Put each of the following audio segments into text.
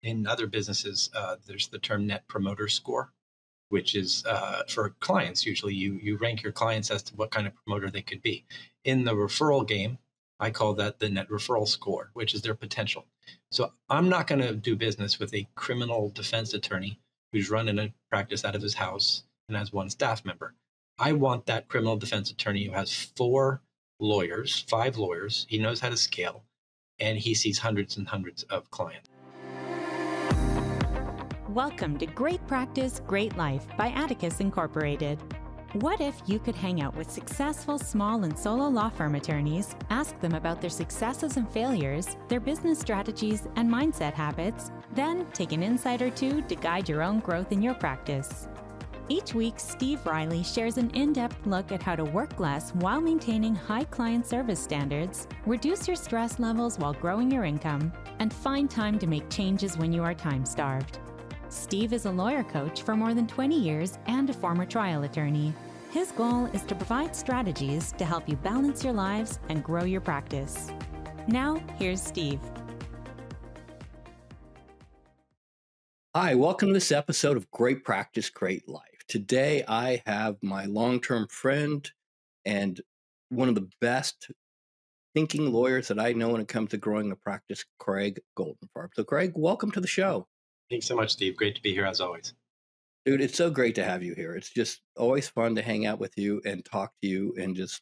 in other businesses, there's the term net promoter score, which is for clients. Usually you rank your clients as to what kind of promoter they could be. In the referral game, I call that the net referral score, which is their potential. So I'm not going to do business with a criminal defense attorney who's running a practice out of his house and has one staff member. I want that criminal defense attorney who has 5 lawyers. He knows how to scale, and he sees hundreds and hundreds of clients. Welcome to Great Practice, Great Life by Atticus Incorporated. What if you could hang out with successful small and solo law firm attorneys, ask them about their successes and failures, their business strategies and mindset habits, then take an insight or two to guide your own growth in your practice? Each week, Steve Riley shares an in-depth look at how to work less while maintaining high client service standards, reduce your stress levels while growing your income, and find time to make changes when you are time-starved. Steve is a lawyer coach for more than 20 years and a former trial attorney. His goal is to provide strategies to help you balance your lives and grow your practice. Now, here's Steve. Hi, welcome to this episode of Great Practice, Great Life. Today, I have my long-term friend and one of the best thinking lawyers that I know when it comes to growing a practice, Craig Goldenfarb. So, Craig, welcome to the show. Thanks so much, Steve. Great to be here as always. Dude, it's so great to have you here. It's just always fun to hang out with you and talk to you and just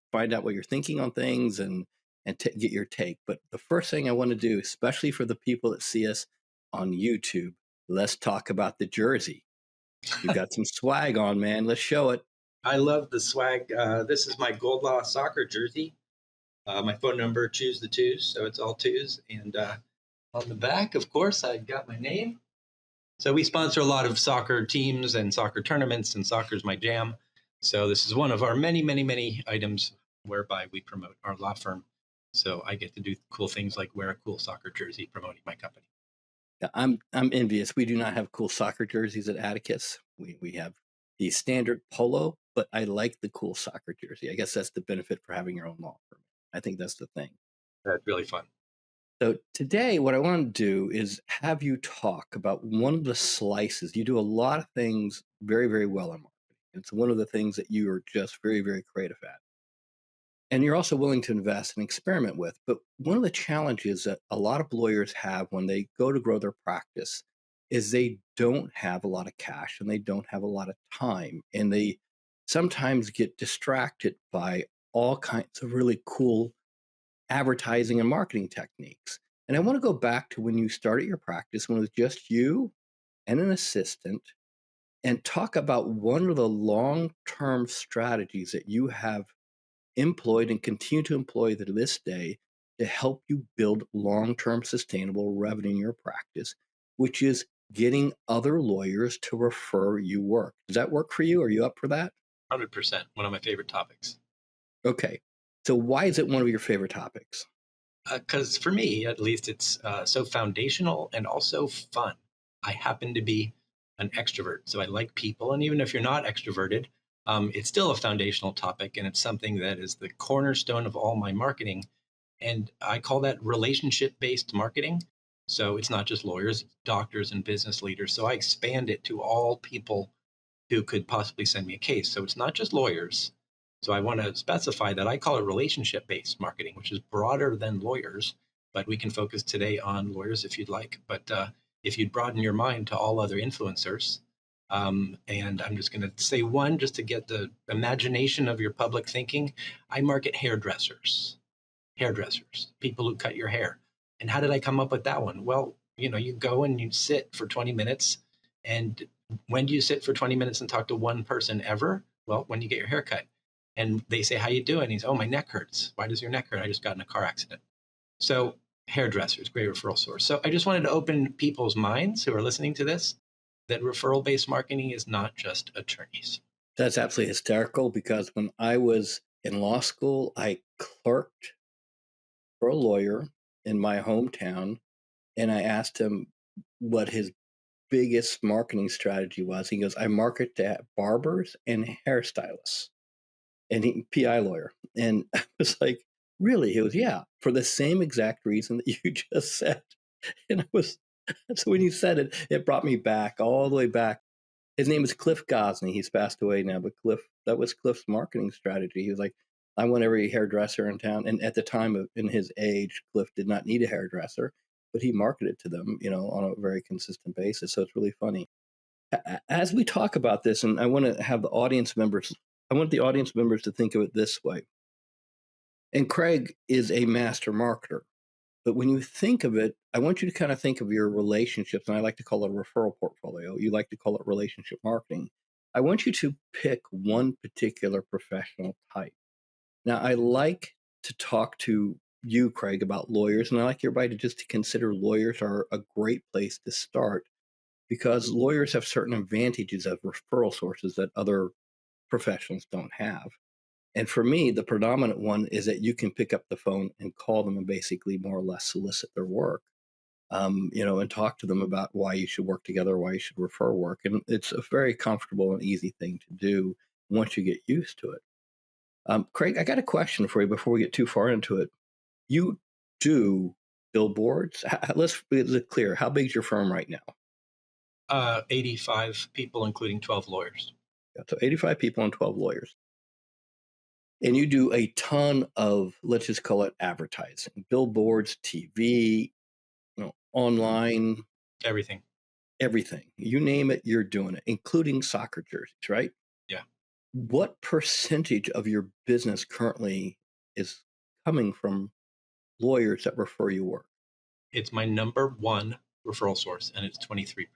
find out what you're thinking on things and get your take. But the first thing I want to do, especially for the people that see us on YouTube, let's talk about the jersey. You got some swag on, man. Let's show it. I love the swag. This is my GOLDLAW soccer jersey. My phone number, choose the twos, so it's all twos. And on the back, of course, I got my name. So we sponsor a lot of soccer teams and soccer tournaments, and soccer's my jam. So this is one of our many, many, many items whereby we promote our law firm. So I get to do cool things like wear a cool soccer jersey promoting my company. Yeah, I'm envious. We do not have cool soccer jerseys at Atticus. We have the standard polo, but I like the cool soccer jersey. I guess that's the benefit for having your own law firm. I think that's the thing. That's really fun. So today, what I want to do is have you talk about one of the slices. You do a lot of things very, very well in marketing. It's one of the things that you are just very, very creative at. And you're also willing to invest and experiment with. But one of the challenges that a lot of lawyers have when they go to grow their practice is they don't have a lot of cash and they don't have a lot of time. And they sometimes get distracted by all kinds of really cool advertising and marketing techniques. And I want to go back to when you started your practice, when it was just you and an assistant, and talk about one of the long-term strategies that you have employed and continue to employ to this day to help you build long-term sustainable revenue in your practice, which is getting other lawyers to refer you work. Does that work for you? Are you up for that? 100%. One of my favorite topics. Okay. So why is it one of your favorite topics? Because for me, at least, it's so foundational and also fun. I happen to be an extrovert, so I like people. And even if you're not extroverted, it's still a foundational topic, and it's something that is the cornerstone of all my marketing. And I call that relationship-based marketing. So it's not just lawyers, doctors, and business leaders. So I expand it to all people who could possibly send me a case. So it's not just lawyers. So I want to specify that I call it relationship-based marketing, which is broader than lawyers, but we can focus today on lawyers if you'd like. But if you'd broaden your mind to all other influencers, and I'm just going to say one just to get the imagination of your public thinking, I market hairdressers, people who cut your hair. And how did I come up with that one? Well, you go and you sit for 20 minutes. And when do you sit for 20 minutes and talk to one person ever? Well, when you get your hair cut. And they say, how you doing? He's, oh, my neck hurts. Why does your neck hurt? I just got in a car accident. So hairdressers, great referral source. So I just wanted to open people's minds who are listening to this, that referral-based marketing is not just attorneys. That's absolutely hysterical because when I was in law school, I clerked for a lawyer in my hometown, and I asked him what his biggest marketing strategy was. He goes, I market to barbers and hairstylists. And he, PI lawyer. And I was like, really? He goes, yeah, for the same exact reason that you just said. And I was, so when you said it, it brought me back all the way back. His name is Cliff Gosney. He's passed away now, but Cliff, that was Cliff's marketing strategy. He was like, I want every hairdresser in town. And at the time of in his age, Cliff did not need a hairdresser, but he marketed to them, on a very consistent basis. So it's really funny. As we talk about this, and I want to have the audience members, I want the audience members to think of it this way. And Craig is a master marketer. But when you think of it, I want you to kind of think of your relationships, and I like to call it a referral portfolio. You like to call it relationship marketing. I want you to pick one particular professional type. Now, I like to talk to you, Craig, about lawyers, and I like everybody to just consider lawyers are a great place to start because lawyers have certain advantages of referral sources that other professionals don't have. And for me, the predominant one is that you can pick up the phone and call them and basically more or less solicit their work, and talk to them about why you should work together, why you should refer work. And it's a very comfortable and easy thing to do once you get used to it. Craig, I got a question for you before we get too far into it. You do billboards. Let's be clear. How big is your firm right now? 85 people, including 12 lawyers. Yeah, so 85 people and 12 lawyers. And you do a ton of, let's just call it advertising, billboards, TV, online, Everything. everything. You name it, you're doing it, including soccer jerseys, right? Yeah. What percentage of your business currently is coming from lawyers that refer you work? It's my number one referral source, and it's 23%.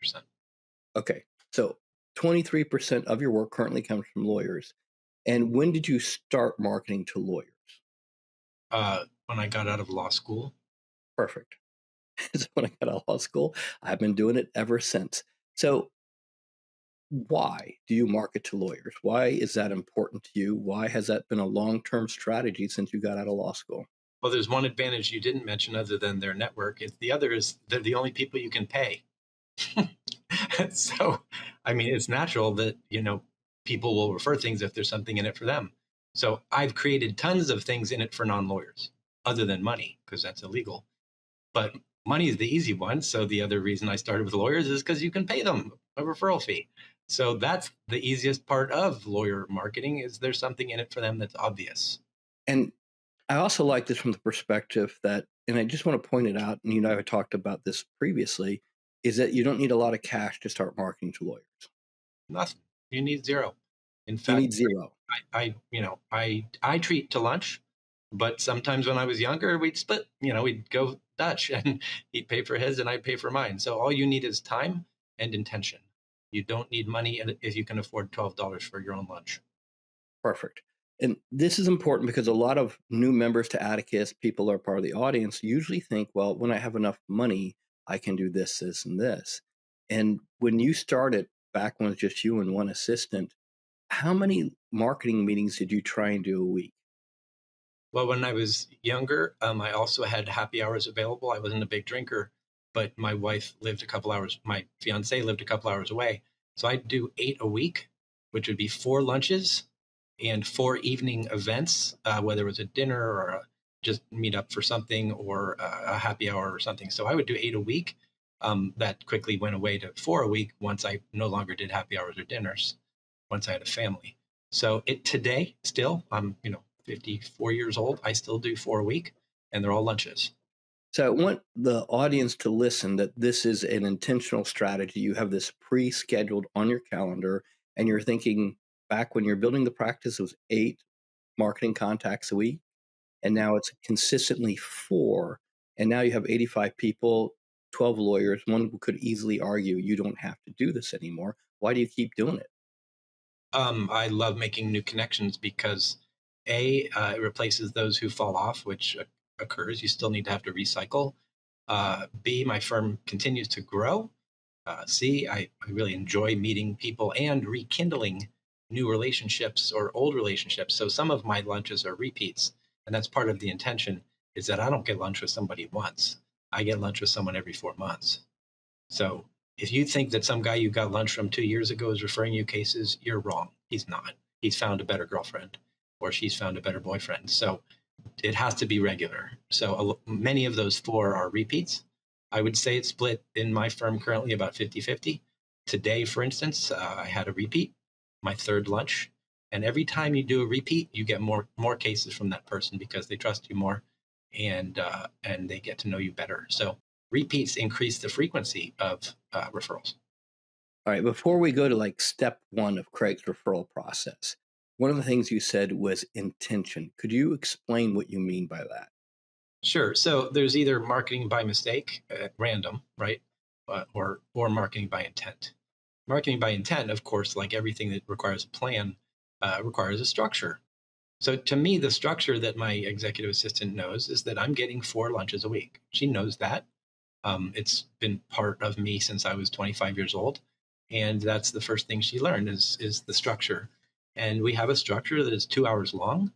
Okay. So 23% of your work currently comes from lawyers. And when did you start marketing to lawyers? When I got out of law school. Perfect. So when I got out of law school, I've been doing it ever since. So why do you market to lawyers? Why is that important to you? Why has that been a long-term strategy since you got out of law school? Well, there's one advantage you didn't mention other than their network. The other is they're the only people you can pay. So, I mean, it's natural that, people will refer things if there's something in it for them. So I've created tons of things in it for non-lawyers other than money, because that's illegal. But money is the easy one. So the other reason I started with lawyers is because you can pay them a referral fee. So that's the easiest part of lawyer marketing is there's something in it for them that's obvious. And I also like this from the perspective that, and I just want to point it out, and you and I have talked about this previously, is that you don't need a lot of cash to start marketing to lawyers. Nothing. You need zero. In You fact, need zero. I treat to lunch, but sometimes when I was younger, we'd split, we'd go Dutch and he'd pay for his and I'd pay for mine. So all you need is time and intention. You don't need money if you can afford $12 for your own lunch. Perfect. And this is important because a lot of new members to Atticus, people that are part of the audience, usually think, well, when I have enough money, I can do this, this, and this. And when you started back when it was just you and one assistant, how many marketing meetings did you try and do a week? Well, when I was younger, I also had happy hours available. I wasn't a big drinker, but my wife lived my fiance lived a couple hours away. So I'd do 8 a week, which would be 4 lunches and 4 evening events, whether it was a dinner or just meet up for something or a happy hour or something. So I would do 8 a week. That quickly went away to 4 a week once I no longer did happy hours or dinners, once I had a family. So today still, I'm 54 years old. I still do 4 a week, and they're all lunches. So I want the audience to listen that this is an intentional strategy. You have this pre-scheduled on your calendar, and you're thinking back when you're building the practice, it was 8 marketing contacts a week, and now it's consistently 4. And now you have 85 people, 12 lawyers. One could easily argue you don't have to do this anymore. Why do you keep doing it? I love making new connections because it replaces those who fall off, which occurs. You still need to have to recycle. B, my firm continues to grow. C, I really enjoy meeting people and rekindling new relationships or old relationships. So some of my lunches are repeats, and that's part of the intention is that I don't get lunch with somebody once. I get lunch with someone every 4 months. So if you think that some guy you got lunch from 2 years ago is referring you cases, you're wrong. He's not. He's found a better girlfriend or she's found a better boyfriend. So it has to be regular. So many of those 4 are repeats. I would say it's split in my firm currently about 50-50. Today, for instance, I had a repeat, my third lunch. And every time you do a repeat, you get more cases from that person because they trust you more, and they get to know you better. So repeats increase the frequency of referrals. All right, before we go to like step one of Craig's referral process, one of the things you said was intention. Could you explain what you mean by that? Sure. So there's either marketing by mistake, random, right, or marketing by intent. Marketing by intent, of course, like everything that requires a plan, requires a structure. So to me, the structure that my executive assistant knows is that I'm getting 4 lunches a week. She knows that. It's been part of me since I was 25 years old. And that's the first thing she learned is the structure. And we have a structure that is 2 hours long.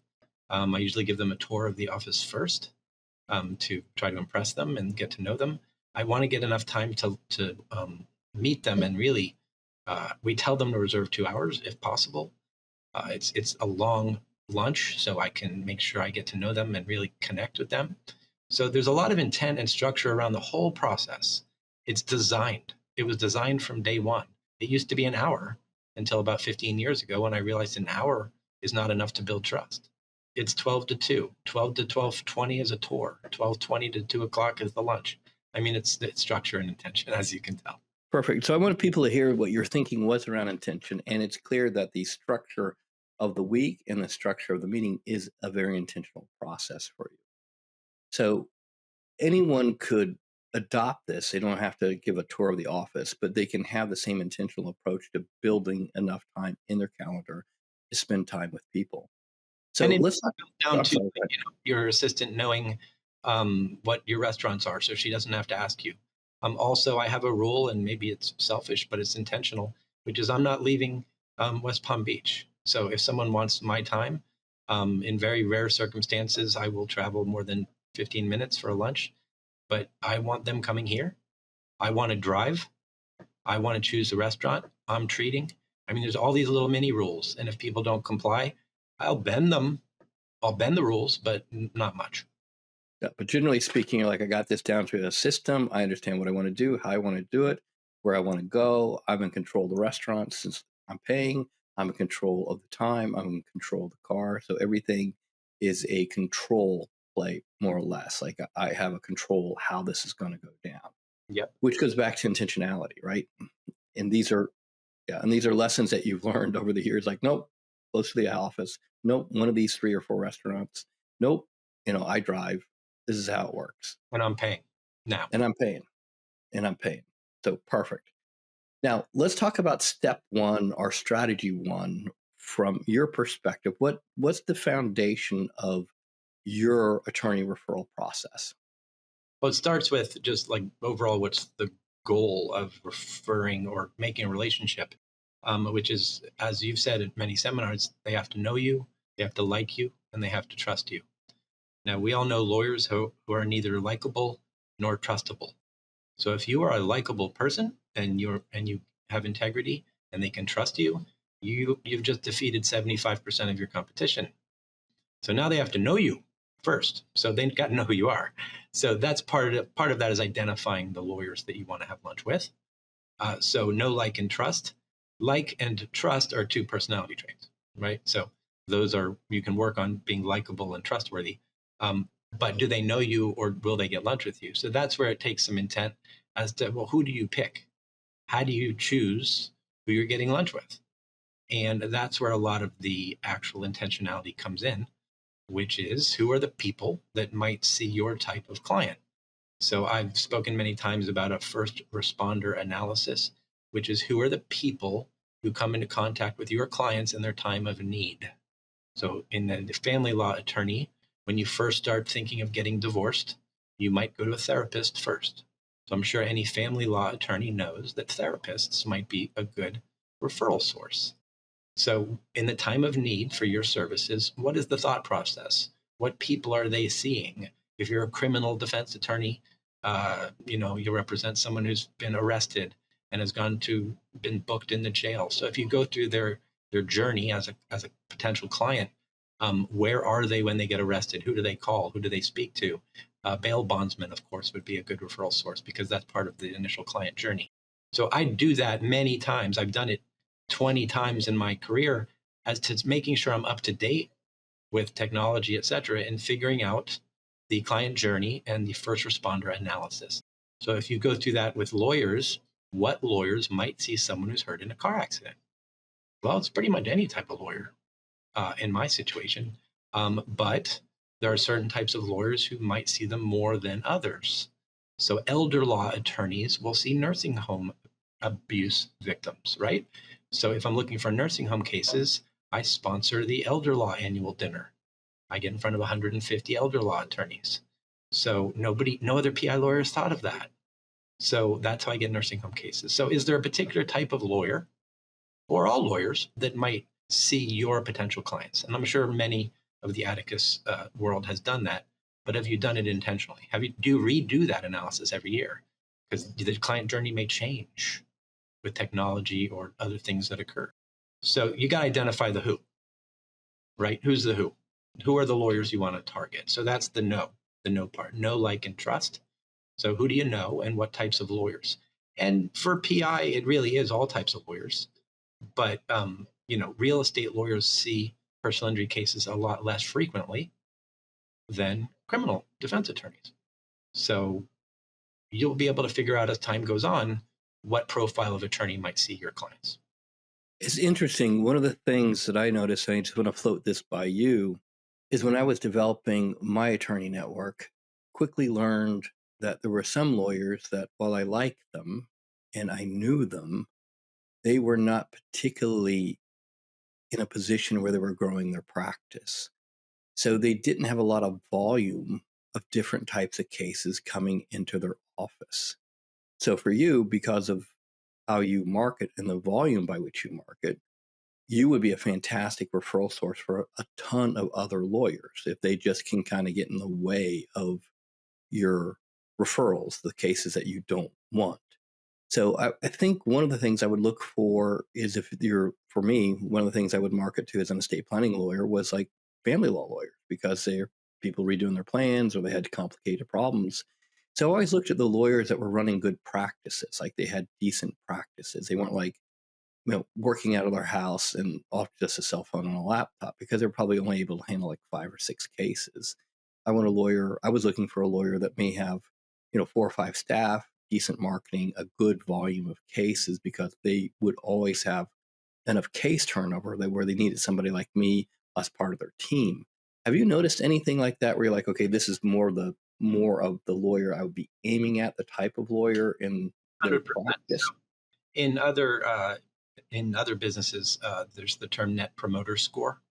I usually give them a tour of the office first, to try to impress them and get to know them. I want to get enough time to meet them, and really, we tell them to reserve 2 hours if possible. It's a long lunch, so I can make sure I get to know them and really connect with them. So there's a lot of intent and structure around the whole process. It's designed. It was designed from day one. It used to be an hour until about 15 years ago when I realized an hour is not enough to build trust. It's 12 to 2, 12 to 12:20 is a tour, 12:20 to 2 o'clock is the lunch. I mean, it's structure and intention, as you can tell. Perfect. So I want people to hear what your thinking was around intention. And it's clear that the structure of the week and the structure of the meeting is a very intentional process for you. So anyone could adopt this. They don't have to give a tour of the office, but they can have the same intentional approach to building enough time in their calendar to spend time with people. So And it let's comes talk. down I'm to sorry. your assistant knowing what your restaurants are, so she doesn't have to ask you. Also, I have a rule, and maybe it's selfish, but it's intentional, which is I'm not leaving West Palm Beach. So if someone wants my time, in very rare circumstances, I will travel more than 15 minutes for a lunch, but I want them coming here. I want to drive. I want to choose the restaurant I'm treating. I mean, there's all these little mini rules, and if people don't comply, I'll bend them. I'll bend the rules, but not much. Yeah, but generally speaking, like I got this down to a system. I understand what I want to do, how I want to do it, where I want to go. I'm in control of the restaurant since I'm paying. I'm in control of the time. I'm in control of the car. So everything is a control play, more or less. Like I have a control how this is going to go down. Yep. Which goes back to intentionality, right? And these are lessons that you've learned over the years. Like, nope, close to the office. Nope, one of these 3 or 4 restaurants. Nope, I drive. This is how it works. And I'm paying now. And I'm paying. So perfect. Now let's talk about step 1 or strategy 1 from your perspective. What's the foundation of your attorney referral process? Well, it starts with just like overall, what's the goal of referring or making a relationship, which is, as you've said in many seminars, they have to know you, they have to like you, and they have to trust you. Now, we all know lawyers who are neither likable nor trustable. So if you are a likable person and you have integrity and they can trust you, you've just defeated 75% of your competition. So now they have to know you first. So they've got to know who you are. So that's part of that is identifying the lawyers that you want to have lunch with. So know, like, and trust. Like and trust are 2 personality traits, right? So those are, you can work on being likable and trustworthy. But do they know you, or will they get lunch with you? So that's where it takes some intent as to, well, who do you pick? How do you choose who you're getting lunch with? And that's where a lot of the actual intentionality comes in, which is who are the people that might see your type of client. So I've spoken many times about a first responder analysis, which is who are the people who come into contact with your clients in their time of need. So in the family law attorney, when you first start thinking of getting divorced, you might go to a therapist first. So I'm sure any family law attorney knows that therapists might be a good referral source. So in the time of need for your services, what is the thought process? What people are they seeing? If you're a criminal defense attorney, you represent someone who's been arrested and has been booked in the jail. So if you go through their journey as a potential client, where are they when they get arrested? Who do they call? Who do they speak to? Bail bondsman, of course, would be a good referral source because that's part of the initial client journey. So I do that many times. I've done it 20 times in my career as to making sure I'm up to date with technology, et cetera, and figuring out the client journey and the first responder analysis. So if you go through that with lawyers, what lawyers might see someone who's hurt in a car accident? Well, it's pretty much any type of lawyer in my situation. But there are certain types of lawyers who might see them more than others. So elder law attorneys will see nursing home abuse victims, right? So if I'm looking for nursing home cases, I sponsor the elder law annual dinner. I get in front of 150 elder law attorneys. So no other PI lawyers thought of that. So that's how I get nursing home cases. So is there a particular type of lawyer or all lawyers that might see your potential clients? And I'm sure many of the Atticus world has done that, but have you done it intentionally? Do you redo that analysis every year? Because the client journey may change with technology or other things that occur. So you got to identify the who, right? Who's the who? Who are the lawyers you want to target? So that's the know part. Know, like, and trust. So who do you know and what types of lawyers? And for PI, it really is all types of lawyers. But, real estate lawyers see personal injury cases a lot less frequently than criminal defense attorneys. So you'll be able to figure out as time goes on what profile of attorney might see your clients. It's interesting. One of the things that I noticed, and I just want to float this by you, is when I was developing my attorney network, quickly learned that there were some lawyers that while I liked them and I knew them, they were not particularly in a position where they were growing their practice. So they didn't have a lot of volume of different types of cases coming into their office. So for you, because of how you market and the volume by which you market, you would be a fantastic referral source for a ton of other lawyers if they just can kind of get in the way of your referrals, the cases that you don't want. So I think one of the things I would look for is for me, one of the things I would market to as an estate planning lawyer was like family law lawyers, because they're people redoing their plans or they had complicated problems. So I always looked at the lawyers that were running good practices, like they had decent practices. They weren't like, working out of their house and off just a cell phone and a laptop, because they're probably only able to handle like 5 or 6 cases. I was looking for a lawyer that may have, 4 or 5 staff, decent marketing, a good volume of cases, because they would always have enough case turnover where they needed somebody like me as part of their team. Have you noticed anything like that where you're like, okay, this is more of the lawyer I would be aiming at, the type of lawyer in their 100%. practice? In other businesses, there's the term net promoter score,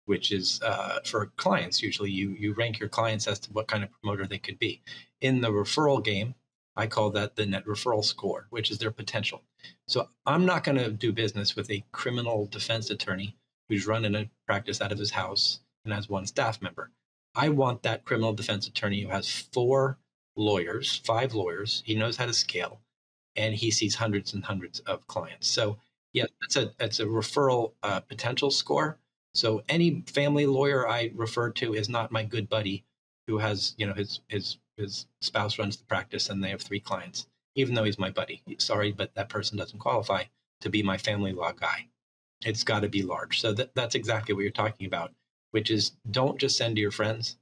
which is for clients. Usually you rank your clients as to what kind of promoter they could be. In the referral game, I call that the net referral score, which is their potential. So I'm not going to do business with a criminal defense attorney who's running a practice out of his house and has 1 staff member. I want that criminal defense attorney who has 5 lawyers. He knows how to scale, and he sees hundreds and hundreds of clients. So yeah, it's a referral potential score. So any family lawyer I refer to is not my good buddy who has, his spouse runs the practice and they have 3 clients, even though he's my buddy. Sorry, but that person doesn't qualify to be my family law guy. It's got to be large. So that's exactly what you're talking about, which is don't just send to your friends.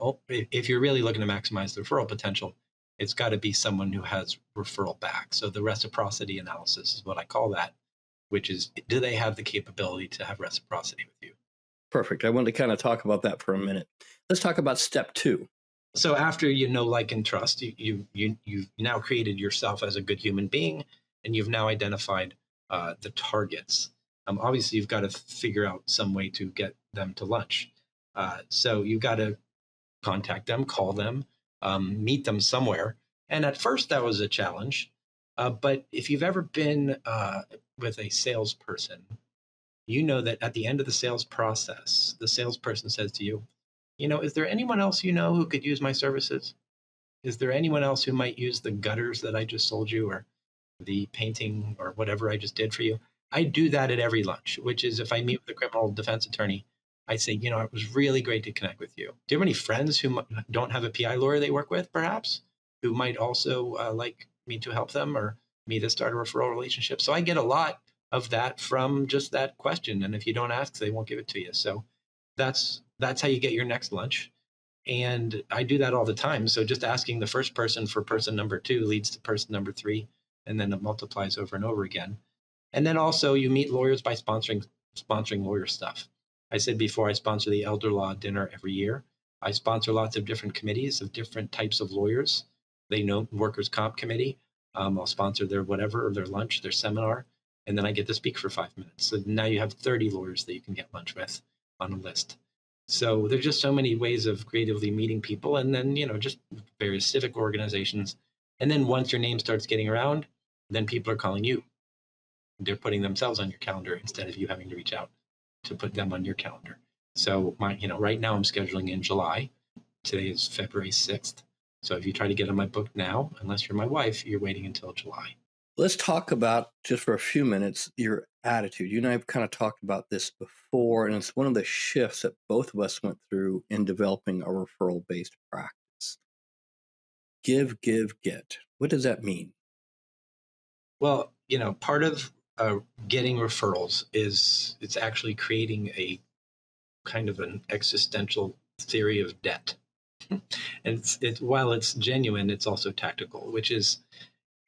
Oh, if you're really looking to maximize the referral potential, it's got to be someone who has referral back. So the reciprocity analysis is what I call that, which is, do they have the capability to have reciprocity with you? Perfect. I wanted to kind of talk about that for a minute. Let's talk about step 2. So after you know, like, and trust, you've now created yourself as a good human being, and you've now identified the targets. Obviously, you've got to figure out some way to get them to lunch. So you've got to contact them, call them, meet them somewhere. And at first, that was a challenge. But if you've ever been with a salesperson, you know that at the end of the sales process, the salesperson says to you, is there anyone else who could use my services? Is there anyone else who might use the gutters that I just sold you, or the painting, or whatever I just did for you? I do that at every lunch, which is if I meet with a criminal defense attorney, I say, it was really great to connect with you. Do you have any friends who don't have a PI lawyer they work with, perhaps, who might also like me to help them or me to start a referral relationship? So I get a lot of that from just that question. And if you don't ask, they won't give it to you. So that's how you get your next lunch. And I do that all the time. So just asking the first person for person number 2 leads to person number 3, and then it multiplies over and over again. And then also you meet lawyers by sponsoring lawyer stuff. I said before, I sponsor the elder law dinner every year. I sponsor lots of different committees of different types of lawyers. They know workers' comp committee. I'll sponsor their whatever, or their lunch, their seminar, and then I get to speak for 5 minutes. So now you have 30 lawyers that you can get lunch with on a list. So there's just so many ways of creatively meeting people, and then, just various civic organizations. And then once your name starts getting around, then people are calling you. They're putting themselves on your calendar instead of you having to reach out to put them on your calendar. So right now I'm scheduling in July. Today is February 6th. So if you try to get on my book now, unless you're my wife, you're waiting until July. Let's talk about, just for a few minutes, your attitude. You and I have kind of talked about this before, and it's one of the shifts that both of us went through in developing a referral-based practice. Give, give, get. What does that mean? Well, part of getting referrals is it's actually creating a kind of an existential theory of debt. And while it's genuine, it's also tactical, which is,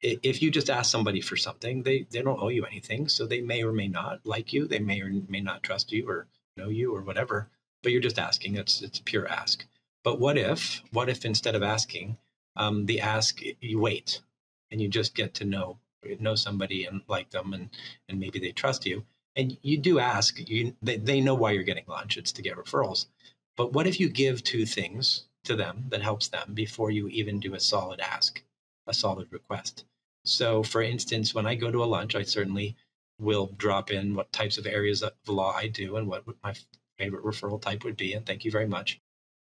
if you just ask somebody for something, they don't owe you anything. So they may or may not like you. They may or may not trust you or know you or whatever, but you're just asking. It's pure ask. But what if instead of asking, the ask, you wait and you just get to know somebody and like them, and maybe they trust you. And you do ask, they know why you're getting lunch. It's to get referrals. But what if you give 2 things to them that helps them before you even do a solid ask, a solid request? So for instance, when I go to a lunch, I certainly will drop in what types of areas of law I do and what my favorite referral type would be. And thank you very much.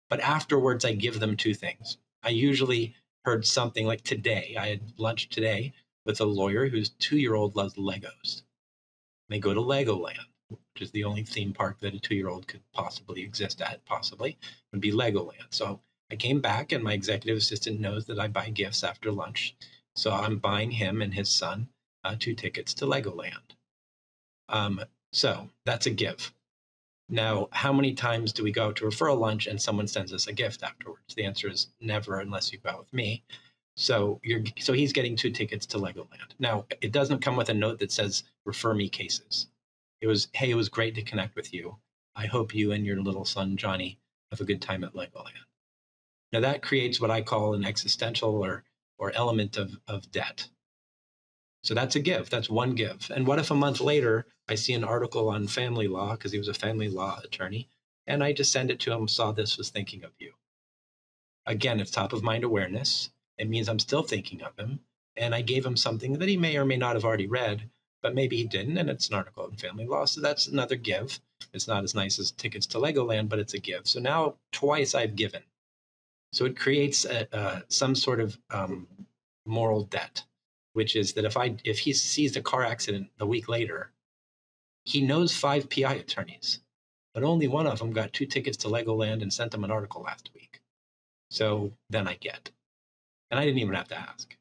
But afterwards, I give them 2 things. I usually heard something like today. I had lunch today with a lawyer whose 2-year-old loves Legos. They go to Legoland, which is the only theme park that a 2-year-old could possibly exist at, would be Legoland. So I came back, and my executive assistant knows that I buy gifts after lunch. So I'm buying him and his son 2 tickets to Legoland. So that's a give. Now, how many times do we go out to referral lunch and someone sends us a gift afterwards? The answer is never, unless you go out with me. So he's getting 2 tickets to Legoland. Now, it doesn't come with a note that says, refer me cases. It was, hey, it was great to connect with you. I hope you and your little son, Johnny, have a good time at Legoland. Now, that creates what I call an existential or element of debt. So that's a give. That's one give. And what if a month later, I see an article on family law, because he was a family law attorney, and I just send it to him, saw this, was thinking of you. Again, it's top of mind awareness. It means I'm still thinking of him. And I gave him something that he may or may not have already read, but maybe he didn't. And it's an article in family law. So that's another give. It's not as nice as tickets to Legoland, but it's a give. So now twice I've given. So it creates some sort of moral debt, which is that if he sees a car accident a week later, he knows 5 PI attorneys, but only one of them got 2 tickets to Legoland and sent them an article last week. So then I get. And I didn't even have to ask.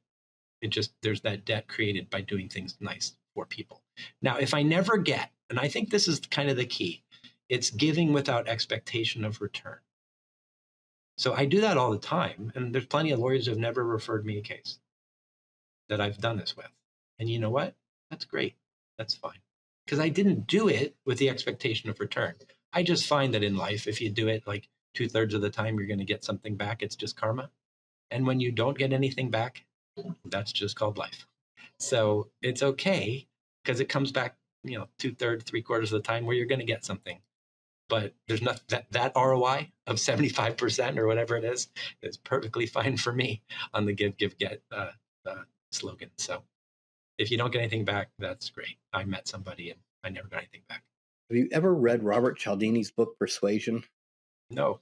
There's that debt created by doing things nice for people. Now, if I never get, and I think this is kind of the key, it's giving without expectation of return. So I do that all the time. And there's plenty of lawyers who have never referred me a case that I've done this with. And you know what? That's great. That's fine. Because I didn't do it with the expectation of return. I just find that in life, if you do it like 2/3 of the time, you're going to get something back. It's just karma. And when you don't get anything back, that's just called life. So it's okay, because it comes back, 2/3, 3/4 of the time where you're going to get something. But there's not that ROI of 75% or whatever it is perfectly fine for me on the give, give, get slogan. So if you don't get anything back, that's great. I met somebody and I never got anything back. Have you ever read Robert Cialdini's book, Persuasion? No.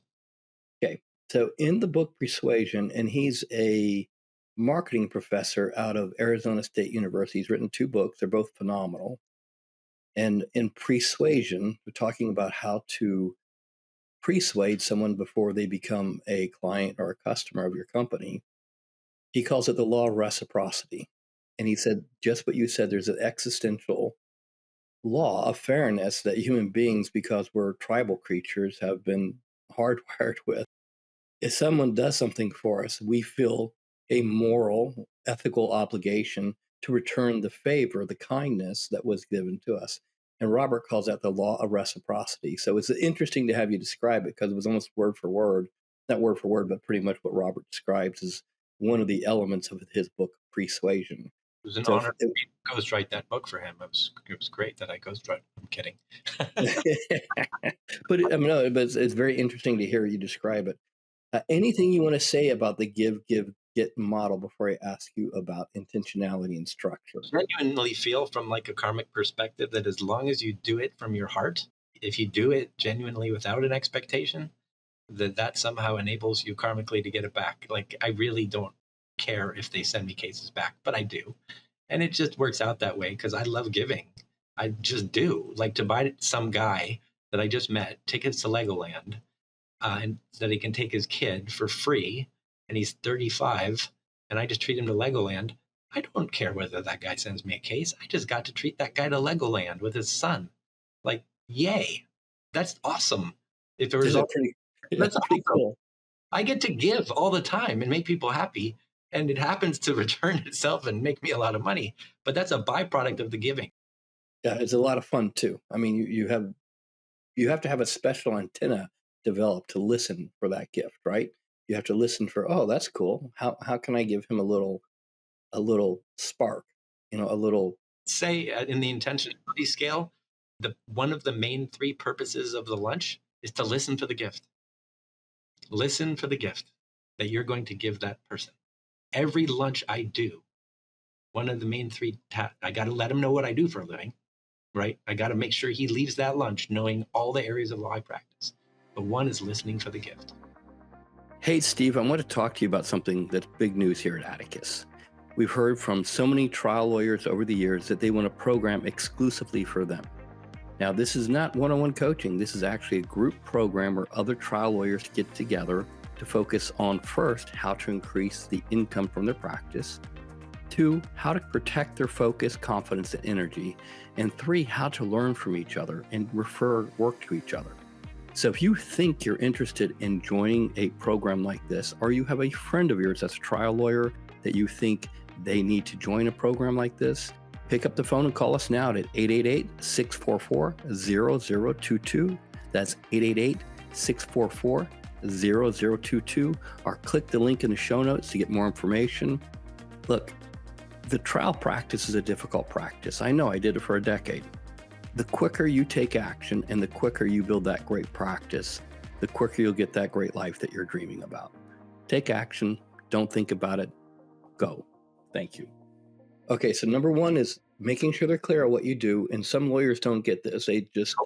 Okay. So in the book Persuasion, and he's a marketing professor out of Arizona State University. He's written 2 books. They're both phenomenal. And in Persuasion, we're talking about how to persuade someone before they become a client or a customer of your company. He calls it the law of reciprocity. And he said, just what you said, there's an existential law of fairness that human beings, because we're tribal creatures, have been hardwired with. If someone does something for us, we feel a moral, ethical obligation to return the favor, the kindness that was given to us. And Robert calls that the law of reciprocity. So it's interesting to have you describe it, because it was almost word for word, not word for word, but pretty much what Robert describes as one of the elements of his book, Persuasion. It was an So honor to ghostwrite that book for him. It was great that I ghostwrote. I'm kidding. but I mean, no, but it's very interesting to hear you describe it. Anything you want to say about the give, get model before I ask you about intentionality and structure? I genuinely feel from like a karmic perspective that as long as you do it from your heart, if you do it genuinely without an expectation, that somehow enables you karmically to get it back. Like, I really don't care if they send me cases back, but I do. And it just works out that way because I love giving. I just do. Like, to buy some guy that I just met tickets to Legoland, and that he can take his kid for free, and he's 35, and I just treat him to Legoland. I don't care whether that guy sends me a case. I just got to treat that guy to Legoland with his son. Like, yay. That's awesome. If it was That's pretty cool. I get to give all the time and make people happy, and it happens to return itself and make me a lot of money. But that's a byproduct of the giving. Yeah, it's a lot of fun too. I mean, you have to have a special antenna developed to listen for that gift, right? You have to listen for, oh, that's cool. How can I give him a little spark, a little. Say in the intentionality scale, one of the main 3 purposes of the lunch is to listen for the gift. Listen for the gift that you're going to give that person. Every lunch I do, one of the main 3, I got to let him know what I do for a living, right? I got to make sure he leaves that lunch knowing all the areas of law I practice. But one is listening for the gift. Hey, Steve, I want to talk to you about something that's big news here at Atticus. We've heard from so many trial lawyers over the years that they want a program exclusively for them. Now, this is not one-on-one coaching. This is actually a group program where other trial lawyers get together to focus on, first, how to increase the income from their practice, 2, how to protect their focus, confidence, and energy, and 3, how to learn from each other and refer work to each other. So if you think you're interested in joining a program like this, or you have a friend of yours that's a trial lawyer that you think they need to join a program like this, pick up the phone and call us now at 888-644-0022. That's 888-644-0022, or click the link in the show notes to get more information. Look, the trial practice is a difficult practice. I know, I did it for a decade. The quicker you take action and the quicker you build that great practice, the quicker you'll get that great life that you're dreaming about. Take action. Don't think about it. Go. Thank you. Okay, so number 1 is making sure they're clear on what you do. And some lawyers don't get this. They just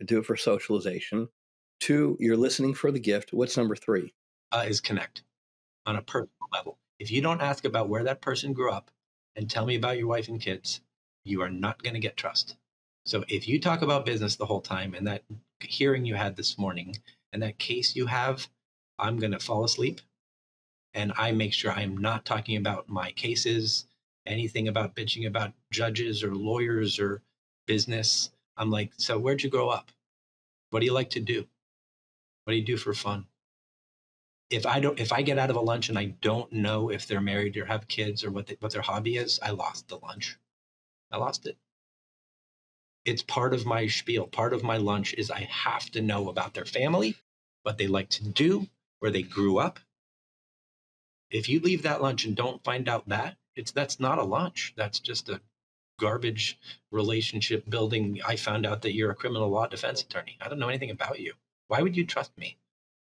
do it for socialization. 2, you're listening for the gift. What's number 3? Is connect on a personal level. If you don't ask about where that person grew up and tell me about your wife and kids, you are not going to get trust. So if you talk about business the whole time, and that hearing you had this morning and that case you have, I'm going to fall asleep, and I make sure I'm not talking about my cases, anything about bitching about judges or lawyers or business. I'm like, so where'd you grow up? What do you like to do? What do you do for fun? If I get out of a lunch and I don't know if they're married or have kids or what their hobby is, I lost the lunch. I lost it. It's part of my spiel. Part of my lunch is I have to know about their family, what they like to do, where they grew up. If you leave that lunch and don't find out that's not a lunch. That's just a garbage relationship building. I found out that you're a criminal law defense attorney. I don't know anything about you. Why would you trust me?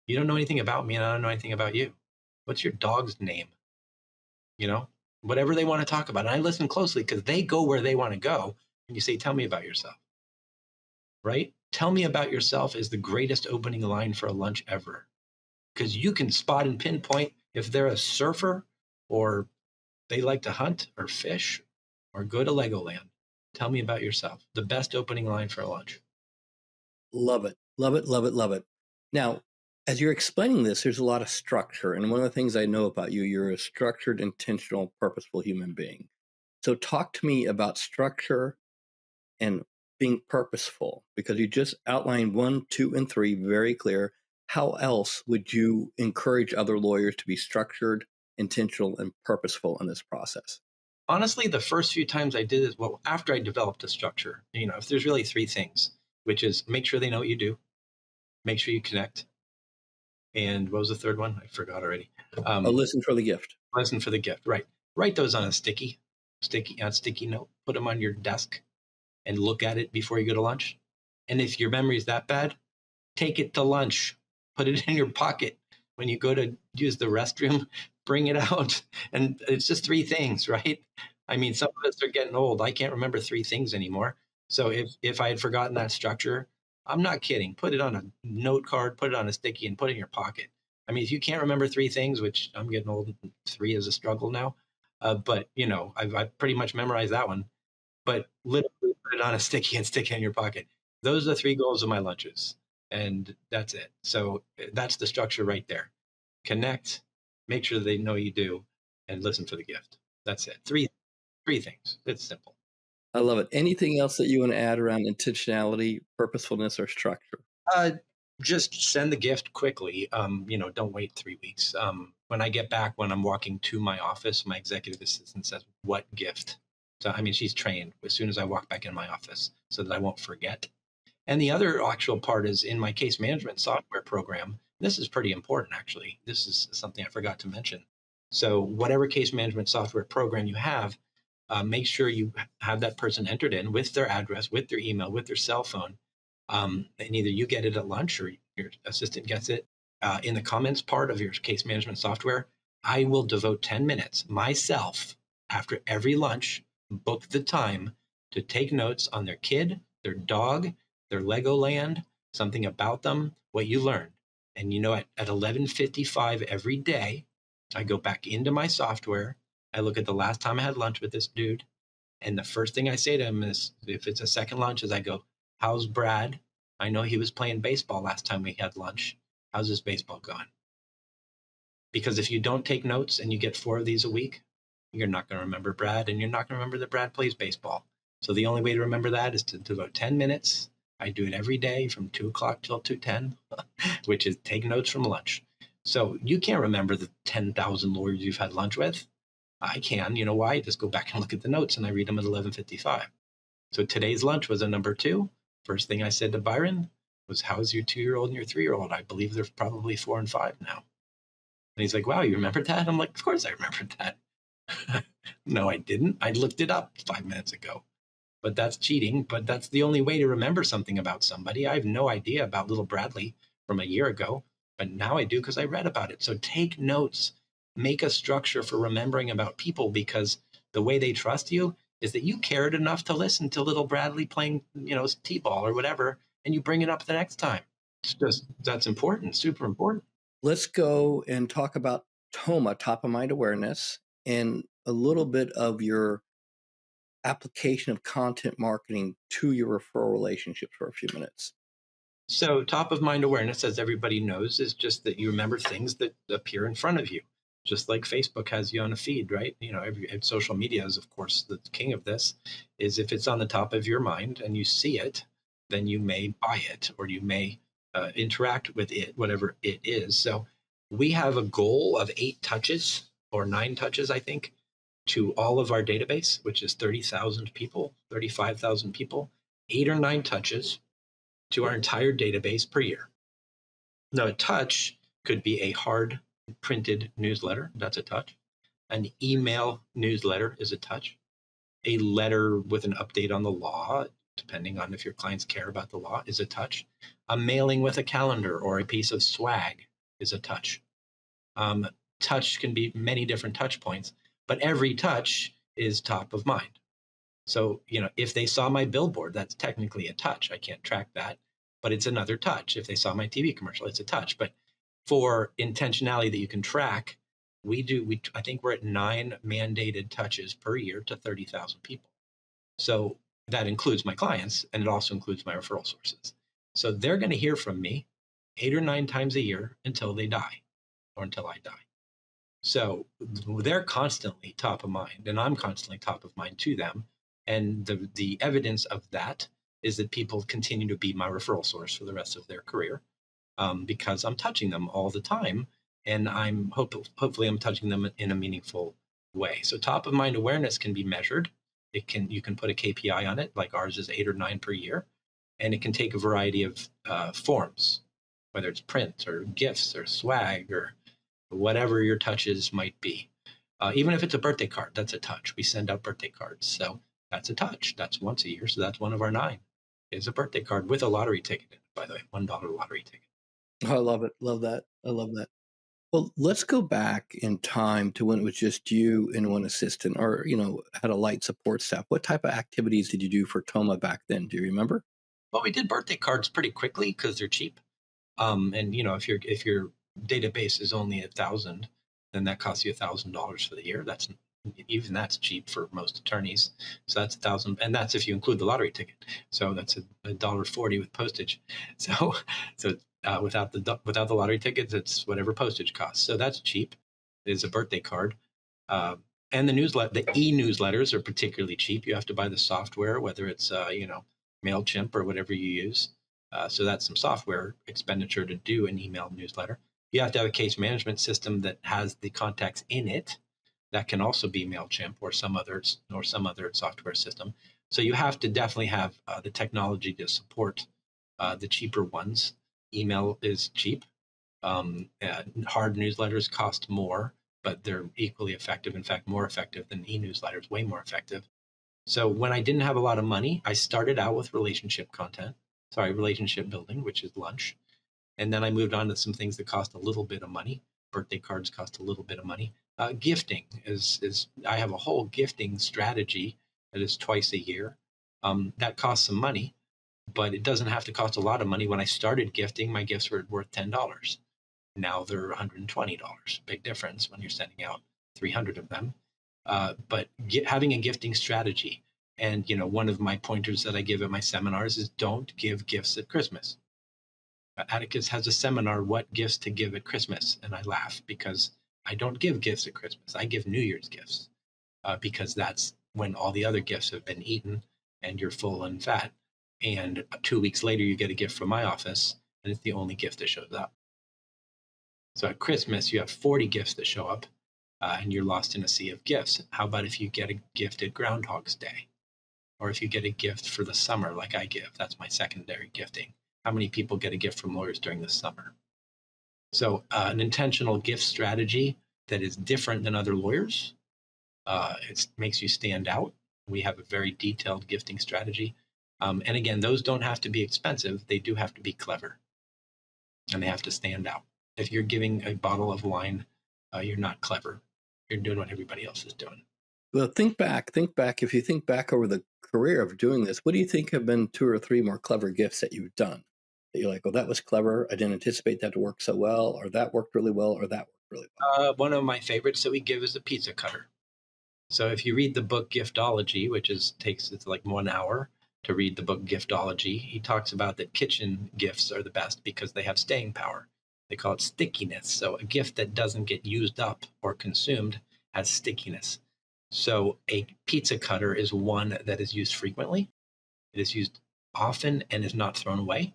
You don't know anything about me, and I don't know anything about you. What's your dog's name? Whatever they want to talk about. And I listen closely because they go where they want to go. And you say, tell me about yourself, right? Tell me about yourself is the greatest opening line for a lunch ever. Because you can spot and pinpoint if they're a surfer or they like to hunt or fish or go to Legoland. Tell me about yourself. The best opening line for a lunch. Love it. Love it. Love it. Love it. Now, as you're explaining this, there's a lot of structure. And one of the things I know about you, you're a structured, intentional, purposeful human being. So talk to me about structure and being purposeful, because you just outlined 1, 2, and 3 very clear. How else would you encourage other lawyers to be structured, intentional, and purposeful in this process? Honestly, the first few times I did it, well, after I developed a structure, if there's really three things, which is make sure they know what you do, make sure you connect, and what was the third one? I forgot already. Listen for the gift. Listen for the gift, right? Write those on a sticky note. Put them on your desk, and look at it before you go to lunch. And if your memory is that bad, take it to lunch. Put it in your pocket when you go to use the restroom. Bring it out, and it's just three things, right? I mean, some of us are getting old. I can't remember three things anymore. So if I had forgotten that structure, I'm not kidding. Put it on a note card, put it on a sticky, and put it in your pocket. I mean, if you can't remember three things, which I'm getting old, three is a struggle now. But I've pretty much memorized that one. But literally put it on a sticky and stick it in your pocket. Those are the three goals of my lunches, and that's it. So that's the structure right there. Connect, make sure they know you do, and listen for the gift. That's it. Three things. It's simple. I love it. Anything else that you want to add around intentionality, purposefulness, or structure? Just send the gift quickly. Don't wait 3 weeks. When I get back, when I'm walking to my office, my executive assistant says, "What gift?" So, I mean, she's trained as soon as I walk back in my office so that I won't forget. And the other actual part is in my case management software program. This is pretty important, actually. This is something I forgot to mention. So, whatever case management software program you have, make sure you have that person entered in with their address, with their email, with their cell phone. And either you get it at lunch or your assistant gets it in the comments part of your case management software. I will devote 10 minutes myself after every lunch, book the time to take notes on their kid, their dog, their Legoland, something about them, what you learned. And at 11:55 every day, I go back into my software. I look at the last time I had lunch with this dude. And the first thing I say to him is, if it's a second lunch, is I go, "How's Brad? I know he was playing baseball last time we had lunch. How's his baseball going?" Because if you don't take notes and you get 4 of these a week, you're not going to remember Brad, and you're not going to remember that Brad plays baseball. So the only way to remember that is to devote 10 minutes. I do it every day from 2 o'clock till 2:10, which is take notes from lunch. So you can't remember the 10,000 lawyers you've had lunch with. I can. You know why? Just go back and look at the notes, and I read them at 11:55. So today's lunch was a number 2. First thing I said to Byron was, "How's your 2-year-old and your 3-year-old? I believe they're probably 4 and 5 now." And he's like, "Wow, you remembered that?" I'm like, "Of course I remembered that." No, I didn't. I looked it up 5 minutes ago. But that's cheating. But that's the only way to remember something about somebody. I have no idea about little Bradley from a year ago, but now I do because I read about it. So take notes, make a structure for remembering about people, because the way they trust you is that you cared enough to listen to little Bradley playing, t-ball or whatever, and you bring it up the next time. That's important, super important. Let's go and talk about TOMA, top of mind awareness, and a little bit of your application of content marketing to your referral relationships for a few minutes. So top of mind awareness, as everybody knows, is just that you remember things that appear in front of you, just like Facebook has you on a feed, right? Social media is, of course, the king of this. Is if it's on the top of your mind and you see it, then you may buy it, or you may interact with it, whatever it is. So we have a goal of 8 touches or 9 touches, I think, to all of our database, which is 30,000 people, 35,000 people, 8 or 9 touches to our entire database per year. Now, a touch could be a hard printed newsletter. That's a touch. An email newsletter is a touch. A letter with an update on the law, depending on if your clients care about the law, is a touch. A mailing with a calendar or a piece of swag is a touch. Touch can be many different touch points, but every touch is top of mind. So, if they saw my billboard, that's technically a touch. I can't track that, but it's another touch. If they saw my TV commercial, it's a touch. But for intentionality that you can track, I think we're at 9 mandated touches per year to 30,000 people. So that includes my clients, and it also includes my referral sources. So they're going to hear from me 8 or 9 times a year until they die or until I die. So they're constantly top of mind, and I'm constantly top of mind to them. And the evidence of that is that people continue to be my referral source for the rest of their career, because I'm touching them all the time, and hopefully I'm touching them in a meaningful way. So top of mind awareness can be measured. You can put a KPI on it, like ours is 8 or 9 per year, and it can take a variety of forms, whether it's print or gifts or swag or whatever your touches might be. Even if it's a birthday card, that's a touch. We send out birthday cards. So that's a touch. That's once a year. So that's one of our 9 is a birthday card with a lottery ticket in it, by the way, $1 lottery ticket. Oh, I love it. Love that. I love that. Well, let's go back in time to when it was just you and one assistant, or, had a light support staff. What type of activities did you do for TOMA back then? Do you remember? Well, we did birthday cards pretty quickly because they're cheap. And if your database is only 1,000, then that costs you $1,000 for the year. That's cheap for most attorneys. So that's 1,000, and that's if you include the lottery ticket. So that's $1.40 with postage. So without the lottery tickets, it's whatever postage costs. So that's cheap. It is a birthday card. And the e-newsletters are particularly cheap. You have to buy the software, whether it's MailChimp or whatever you use. So that's some software expenditure to do an email newsletter. You have to have a case management system that has the contacts in it. That can also be MailChimp or some other software system. So you have to definitely have the technology to support the cheaper ones. Email is cheap. Hard newsletters cost more, but they're equally effective. In fact, more effective than e-newsletters, way more effective. So when I didn't have a lot of money, I started out with relationship building, which is lunch. And then I moved on to some things that cost a little bit of money. Birthday cards cost a little bit of money. Gifting is I have a whole gifting strategy that is twice a year. That costs some money, but it doesn't have to cost a lot of money. When I started gifting, my gifts were worth $10. Now they're $120. Big difference when you're sending out 300 of them. But having a gifting strategy. And, one of my pointers that I give at my seminars is don't give gifts at Christmas. Atticus has a seminar, what gifts to give at Christmas. And I laugh because I don't give gifts at Christmas. I give New Year's gifts because that's when all the other gifts have been eaten and you're full and fat. And 2 weeks later, you get a gift from my office and it's the only gift that shows up. So at Christmas, you have 40 gifts that show up and you're lost in a sea of gifts. How about if you get a gift at Groundhog's Day? Or if you get a gift for the summer, like I give, that's my secondary gifting. How many people get a gift from lawyers during the summer? So an intentional gift strategy that is different than other lawyers, it makes you stand out. We have a very detailed gifting strategy. And again, those don't have to be expensive. They do have to be clever. And they have to stand out. If you're giving a bottle of wine, you're not clever. You're doing what everybody else is doing. Well, think back. If you think back over the career of doing this, what do you think have been 2 or 3 more clever gifts that you've done? That you're like, oh, that was clever. I didn't anticipate that to work so well, or that worked really well, or that worked really well. One of my favorites that we give is a pizza cutter. So if you read the book Giftology, it's like 1 hour to read the book Giftology, he talks about that kitchen gifts are the best because they have staying power. They call it stickiness. So a gift that doesn't get used up or consumed has stickiness. So a pizza cutter is one that is used frequently. It is used often and is not thrown away.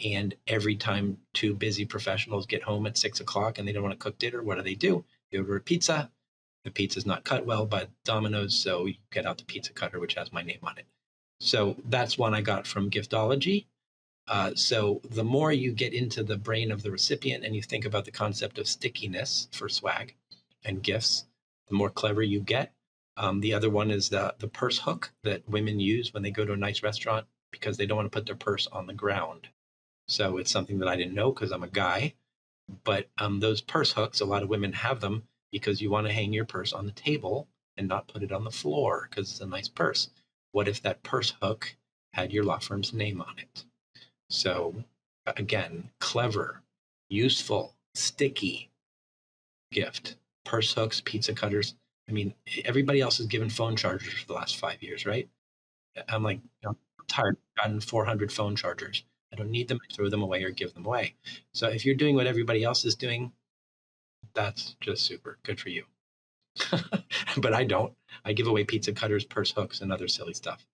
And every time 2 busy professionals get home at 6 o'clock and they don't want to cook dinner, what do? They order a pizza. The pizza's not cut well by Domino's, so you get out the pizza cutter, which has my name on it. So that's one I got from Giftology. So the more you get into the brain of the recipient and you think about the concept of stickiness for swag and gifts, the more clever you get. The other one is the purse hook that women use when they go to a nice restaurant because they don't want to put their purse on the ground. So it's something that I didn't know because I'm a guy. But those purse hooks, a lot of women have them because you want to hang your purse on the table and not put it on the floor because it's a nice purse. What if that purse hook had your law firm's name on it? So again, clever, useful, sticky gift. Purse hooks, pizza cutters. I mean, everybody else has given phone chargers for the last 5 years, right? I'm like, I'm tired. I've gotten 400 phone chargers. I don't need them. I throw them away or give them away. So if you're doing what everybody else is doing, that's just super good for you. But I don't. I give away pizza cutters, purse hooks, and other silly stuff.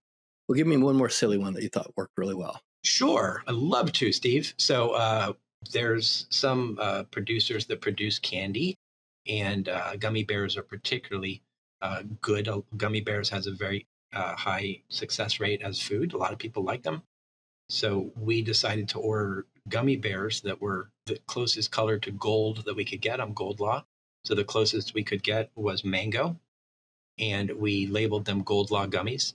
Well, give me one more silly one that you thought worked really well. Sure, I'd love to, Steve. So there's some producers that produce candy, and gummy bears are particularly good. Gummy bears has a very high success rate as food. A lot of people like them. So we decided to order gummy bears that were the closest color to gold that we could get on GOLDLAW. So the closest we could get was mango, and we labeled them GOLDLAW gummies.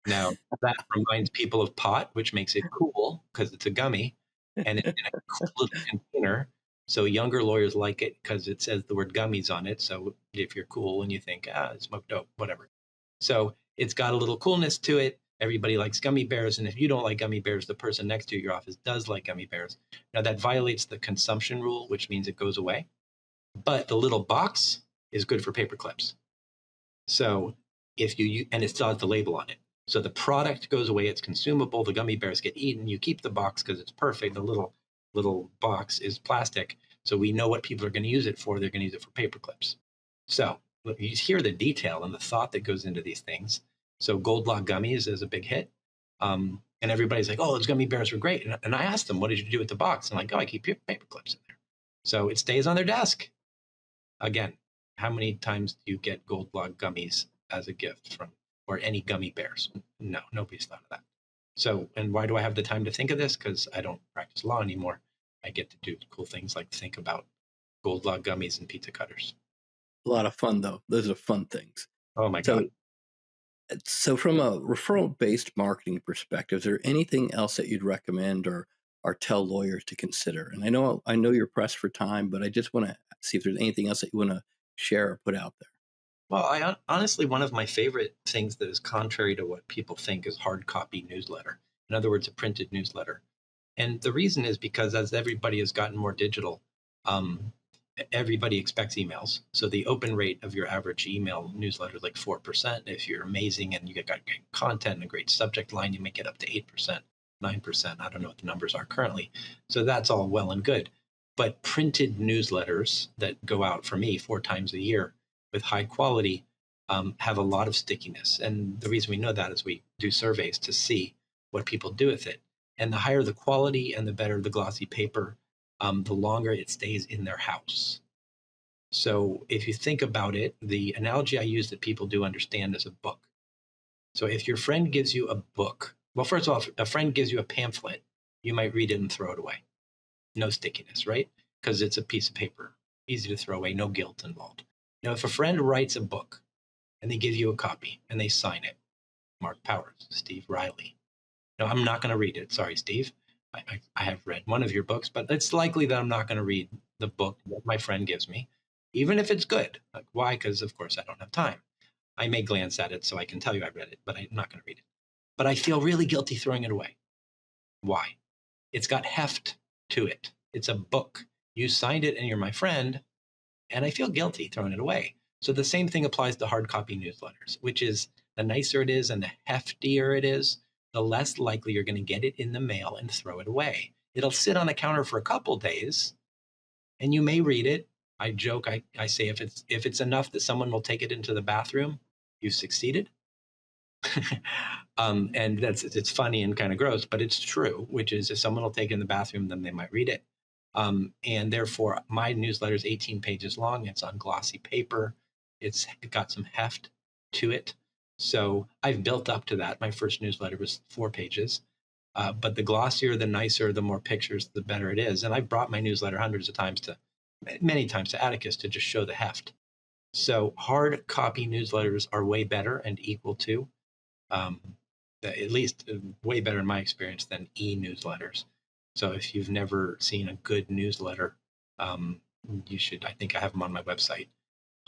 Now, that reminds people of pot, which makes it cool because it's a gummy and it's in a cool little container. So younger lawyers like it because it says the word gummies on it. So if you're cool and you think, smoke dope, whatever. So it's got a little coolness to it. Everybody likes gummy bears. And if you don't like gummy bears, the person next to your office does like gummy bears. Now, that violates the consumption rule, which means it goes away. But the little box is good for paper clips. So and it still has the label on it. So the product goes away, it's consumable, the gummy bears get eaten, you keep the box because it's perfect. The little box is plastic. So we know what people are going to use it for. They're going to use it for paper clips. So you hear the detail and the thought that goes into these things. So GOLDLAW gummies is a big hit. And everybody's like, oh, those gummy bears were great. And I asked them, what did you do with the box? I'm like, oh, I keep paper clips in there. So it stays on their desk. Again, how many times do you get GOLDLAW gummies as a gift from, or any gummy bears? No, nobody's thought of that. So, and why do I have the time to think of this? Because I don't practice law anymore. I get to do cool things like think about GOLDLAW gummies and pizza cutters. A lot of fun, though. Those are fun things. Oh my God. So from a referral-based marketing perspective, is there anything else that you'd recommend or tell lawyers to consider? And I know you're pressed for time, but I just want to see if there's anything else that you want to share or put out there. Well, honestly, one of my favorite things that is contrary to what people think is hard copy newsletter. In other words, a printed newsletter. And the reason is because as everybody has gotten more digital, everybody expects emails. So the open rate of your average email newsletter is like 4%. If you're amazing and you got great content and a great subject line, you may get up to 8%, 9%. I don't know what the numbers are currently. So that's all well and good. But printed newsletters that go out for me 4 times a year with high quality have a lot of stickiness. And the reason we know that is we do surveys to see what people do with it. And the higher the quality and the better the glossy paper, the longer it stays in their house. So if you think about it, the analogy I use that people do understand is a book. So if your friend gives you a book, well, first of all, if a friend gives you a pamphlet, you might read it and throw it away. No stickiness, right? Because it's a piece of paper, easy to throw away, no guilt involved. Now, if a friend writes a book and they give you a copy and they sign it, Mark Powers, Steve Riley. No, I'm not going to read it. Sorry, Steve. I have read one of your books, but it's likely that I'm not going to read the book that my friend gives me, even if it's good. Like, why? Because, of course, I don't have time. I may glance at it so I can tell you I read it, but I'm not going to read it. But I feel really guilty throwing it away. Why? It's got heft to it. It's a book. You signed it and you're my friend, and I feel guilty throwing it away. So the same thing applies to hard copy newsletters, which is the nicer it is and the heftier it is, the less likely you're going to get it in the mail and throw it away. It'll sit on the counter for a couple days and you may read it. I joke, I say if it's enough that someone will take it into the bathroom, you've succeeded. And it's funny and kind of gross, but it's true, which is if someone will take it in the bathroom, then they might read it. And therefore, my newsletter is 18 pages long. It's on glossy paper. It's got some heft to it. So I've built up to that. My first newsletter was 4 pages. But the glossier, the nicer, the more pictures, the better it is. And I've brought my newsletter many times to Atticus to just show the heft. So hard copy newsletters are way better and equal to, at least way better in my experience than e-newsletters. So if you've never seen a good newsletter, you should. I think I have them on my website.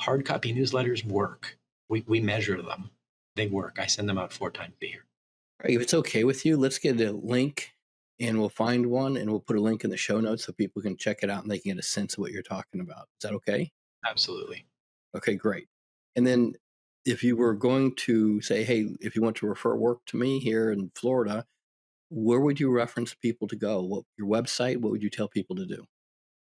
Hard copy newsletters work. We measure them. They work. I send them out 4 times a year. All right, if it's okay with you, let's get a link and we'll find one and we'll put a link in the show notes so people can check it out and they can get a sense of what you're talking about. Is that okay? Absolutely. Okay, great. And then if you were going to say, hey, if you want to refer work to me here in Florida, where would you reference people to go? What your website? What would you tell people to do?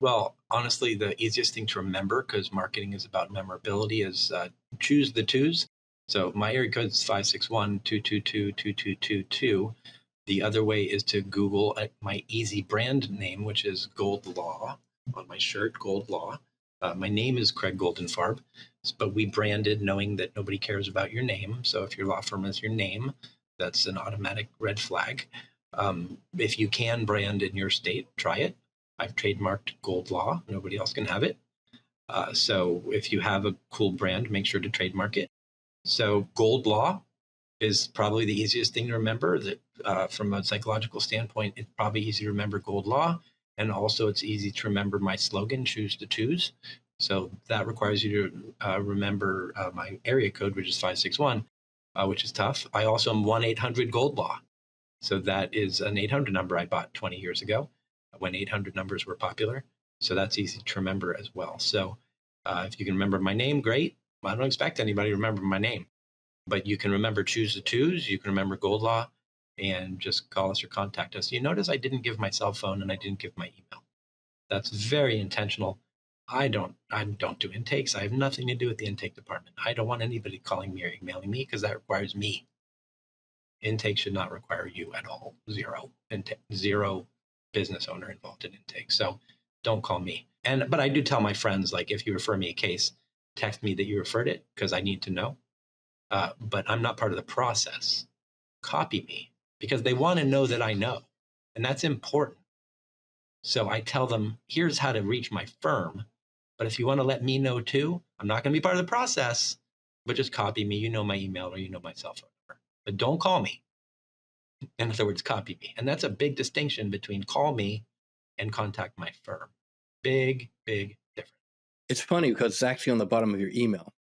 Well, honestly, the easiest thing to remember, because marketing is about memorability, is choose the twos. So my area code is 561-222-2222. The other way is to Google my easy brand name, which is GOLDLAW on my shirt, GOLDLAW. My name is Craig Goldenfarb, but we branded knowing that nobody cares about your name. So if your law firm has your name, that's an automatic red flag. If you can brand in your state, try it. I've trademarked GOLDLAW. Nobody else can have it. So if you have a cool brand, make sure to trademark it. So GOLDLAW is probably the easiest thing to remember. That from a psychological standpoint, it's probably easy to remember GOLDLAW. And also it's easy to remember my slogan, choose the twos. So that requires you to remember my area code, which is 561, which is tough. I also am 1-800-GOLDLAW. So that is an 800 number I bought 20 years ago when 800 numbers were popular. So that's easy to remember as well. So if you can remember my name, great. I don't expect anybody to remember my name, but you can remember choose the twos. You can remember GOLDLAW and just call us or contact us. You notice I didn't give my cell phone and I didn't give my email. That's very intentional. I don't do intakes. I have nothing to do with the intake department. I don't want anybody calling me or emailing me because that requires me. Intake should not require you at all. Zero business owner involved in intake. So don't call me. But I do tell my friends, like, if you refer me a case, text me that you referred it because I need to know. But I'm not part of the process. Copy me because they want to know that I know. And that's important. So I tell them, here's how to reach my firm. But if you want to let me know too, I'm not going to be part of the process, but just copy me. You know my email or you know my cell phone number. But don't call me. In other words, copy me. And that's a big distinction between call me and contact my firm. Big, big difference. It's funny because it's actually on the bottom of your email.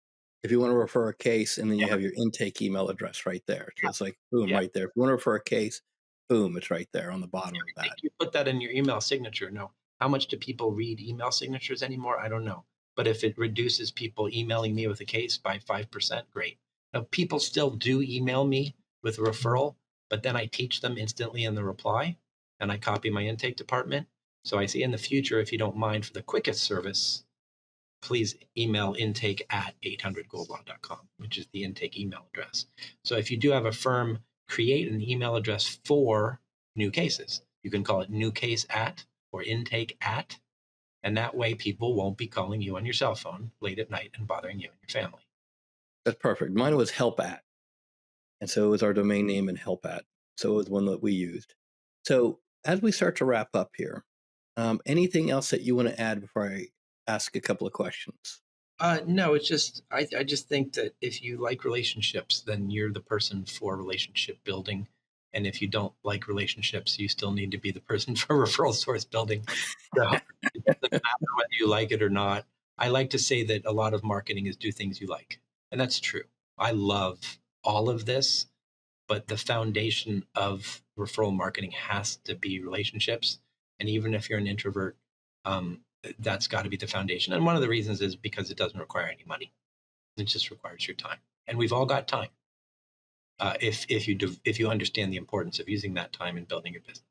If you want to refer a case, and then you have your intake email address right there. So it's like, boom, right there. If you want to refer a case, boom, it's right there on the bottom of that. You put that in your email signature. No. How much do people read email signatures anymore? I don't know. But if it reduces people emailing me with a case by 5%, great. Now, people still do email me with a referral, but then I teach them instantly in the reply, and I copy my intake department. So I see in the future, if you don't mind, for the quickest service, please email intake@800goldlaw.com, which is the intake email address. So if you do have a firm, create an email address for new cases. You can call it new case at or intake at, and that way people won't be calling you on your cell phone late at night and bothering you and your family. That's perfect. Mine was help at. And so it was our domain name and help at. So it was one that we used. So as we start to wrap up here, anything else that you want to add before I ask a couple of questions? No, it's just, I just think that if you like relationships, then you're the person for relationship building. And if you don't like relationships, you still need to be the person for referral source building. So it doesn't matter whether you like it or not. I like to say that a lot of marketing is do things you like. And that's true. I love all of this, but the foundation of referral marketing has to be relationships. And even if you're an introvert, that's got to be the foundation. And one of the reasons is because it doesn't require any money. It just requires your time. And we've all got time. If you understand the importance of using that time in building your business.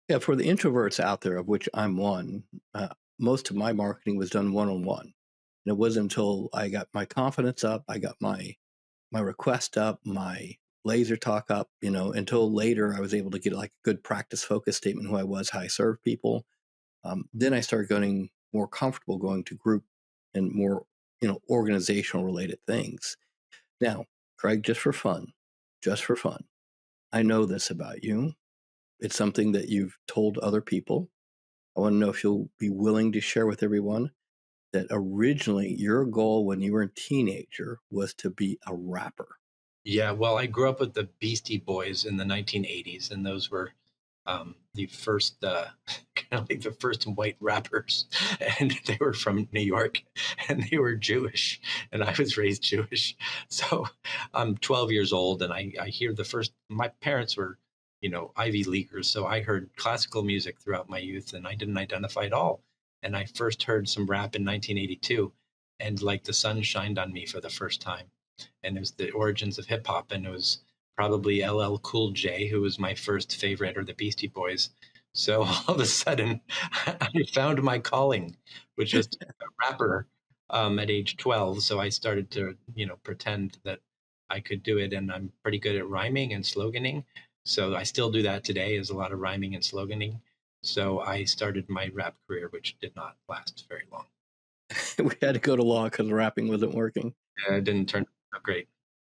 Yeah, for the introverts out there, of which I'm one, most of my marketing was done one-on-one. And it wasn't until I got my confidence up, I got my request up, my laser talk up, until later I was able to get like a good practice focus statement, who I was, how I serve people. Then I started getting more comfortable going to group and more, organizational related things. Now, Craig, just for fun, I know this about you. It's something that you've told other people. I want to know if you'll be willing to share with everyone that originally your goal when you were a teenager was to be a rapper. Yeah, well, I grew up with the Beastie Boys in the 1980s, and those were the first, kind of like the first white rappers, and they were from New York, and they were Jewish, and I was raised Jewish. So I'm 12 years old, and I hear my parents were, Ivy Leaguers, so I heard classical music throughout my youth, and I didn't identify at all. And I first heard some rap in 1982, and like the sun shined on me for the first time. And it was the origins of hip hop, and it was probably LL Cool J, who was my first favorite, or the Beastie Boys. So all of a sudden, I found my calling, which was to be a rapper at age 12. So I started to, pretend that I could do it, and I'm pretty good at rhyming and sloganing. So I still do that today, is a lot of rhyming and sloganing. So I started my rap career, which did not last very long. We had to go to law because rapping wasn't working. It didn't turn out great.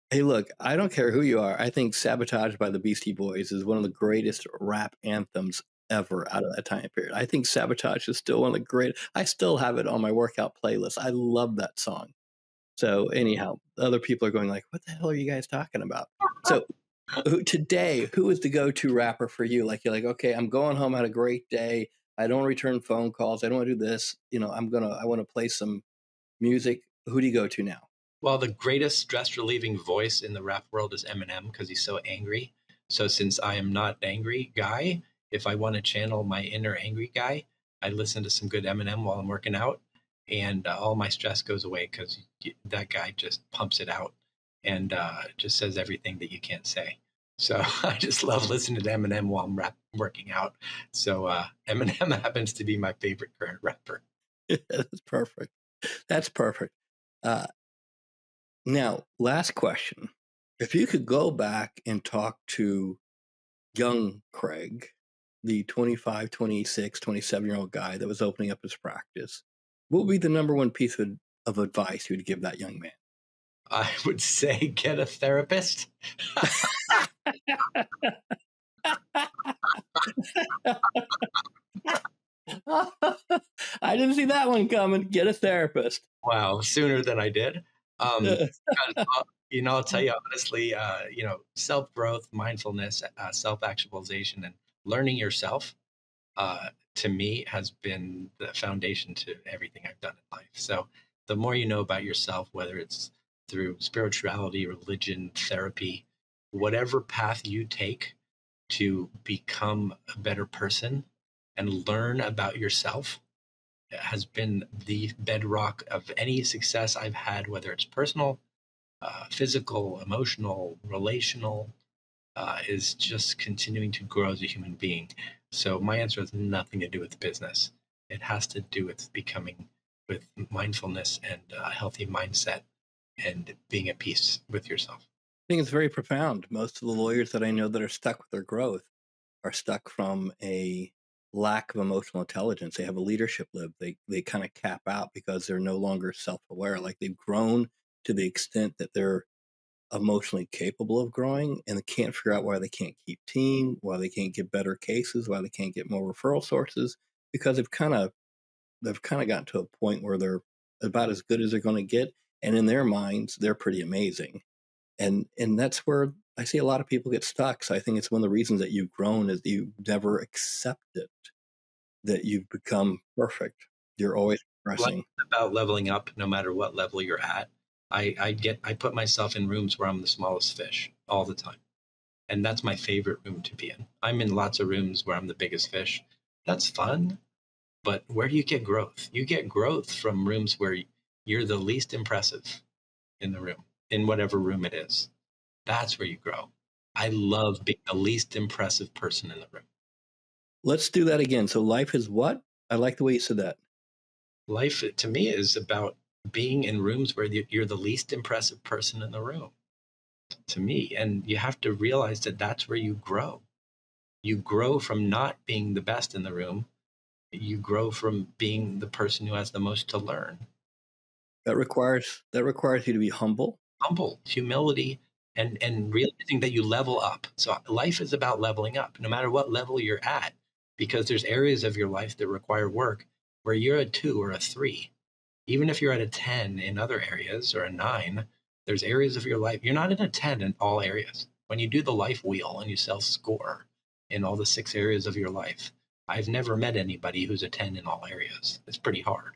Hey, look, I don't care who you are. I think Sabotage by the Beastie Boys is one of the greatest rap anthems ever out of that time period. I think Sabotage is still one of the great. I still have it on my workout playlist. I love that song. So anyhow, other people are going like, "What the hell are you guys talking about?" So today, who is the go-to rapper for you? Like you're like, okay, I'm going home, I had a great day. I don't return phone calls. I don't want to do this. I want to play some music. Who do you go to now? Well, the greatest stress relieving voice in the rap world is Eminem because he's so angry. So since I am not an angry guy, if I want to channel my inner angry guy, I listen to some good Eminem while I'm working out, and all my stress goes away because that guy just pumps it out and just says everything that you can't say. So I just love listening to Eminem while I'm working out. So Eminem happens to be my favorite current rapper. That's perfect. That's perfect. Now, last question. If you could go back and talk to young Craig, the 25, 26, 27-year-old guy that was opening up his practice, what would be the number one piece of advice you would give that young man? I would say get a therapist. I didn't see that one coming. Get a therapist. Wow, sooner than I did. Because, I'll tell you honestly, self-growth, mindfulness, self-actualization, and learning yourself, to me, has been the foundation to everything I've done in life. So the more you know about yourself, whether it's through spirituality, religion, therapy, whatever path you take to become a better person and learn about yourself, has been the bedrock of any success I've had, whether it's personal, physical, emotional, relational, is just continuing to grow as a human being. So my answer has nothing to do with business. It has to do with becoming, with mindfulness and a healthy mindset and being at peace with yourself. I think it's very profound. Most of the lawyers that I know that are stuck with their growth are stuck from a lack of emotional intelligence. They have a leadership lip. They kind of cap out because they're no longer self-aware. Like they've grown to the extent that they're emotionally capable of growing, and they can't figure out why they can't keep team, why they can't get better cases, why they can't get more referral sources, because they've kind of gotten to a point where they're about as good as they're going to get, and in their minds they're pretty amazing, and that's where I see a lot of people get stuck. So I think it's one of the reasons that you've grown is you never accepted that you've become perfect. You're always progressing. About leveling up, no matter what level you're at. I put myself in rooms where I'm the smallest fish all the time. And that's my favorite room to be in. I'm in lots of rooms where I'm the biggest fish. That's fun. But where do you get growth? You get growth from rooms where you're the least impressive in the room, in whatever room it is. That's where you grow. I love being the least impressive person in the room. Let's do that again. So life is what? I like the way you said that. Life, to me, is about being in rooms where you're the least impressive person in the room, to me. And you have to realize that that's where you grow. You grow from not being the best in the room. You grow from being the person who has the most to learn. That requires you to be humble. Humility, and realizing that you level up. So life is about leveling up, no matter what level you're at, because there's areas of your life that require work where you're a 2 or a 3. Even if you're at a 10 in other areas, or a 9, there's areas of your life you're not in a 10 in all areas. When you do the life wheel and you self-score in all the 6 areas of your life, I've never met anybody who's a 10 in all areas. It's pretty hard.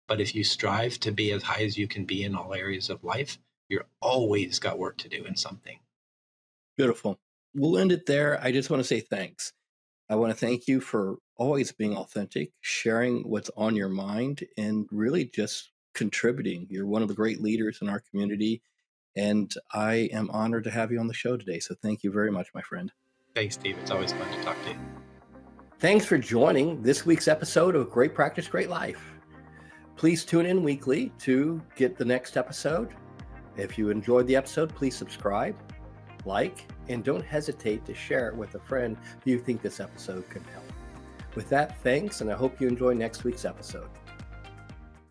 But if you strive to be as high as you can be in all areas of life, you're always got work to do in something. Beautiful. We'll end it there. I just want to say thanks. I want to thank you for always being authentic, sharing what's on your mind, and really just contributing. You're one of the great leaders in our community. And I am honored to have you on the show today. So thank you very much, my friend. Thanks, Steve. It's always fun to talk to you. Thanks for joining this week's episode of Great Practice, Great Life. Please tune in weekly to get the next episode. If you enjoyed the episode, please subscribe, like, and don't hesitate to share it with a friend who you think this episode can help. With that, thanks, and I hope you enjoy next week's episode.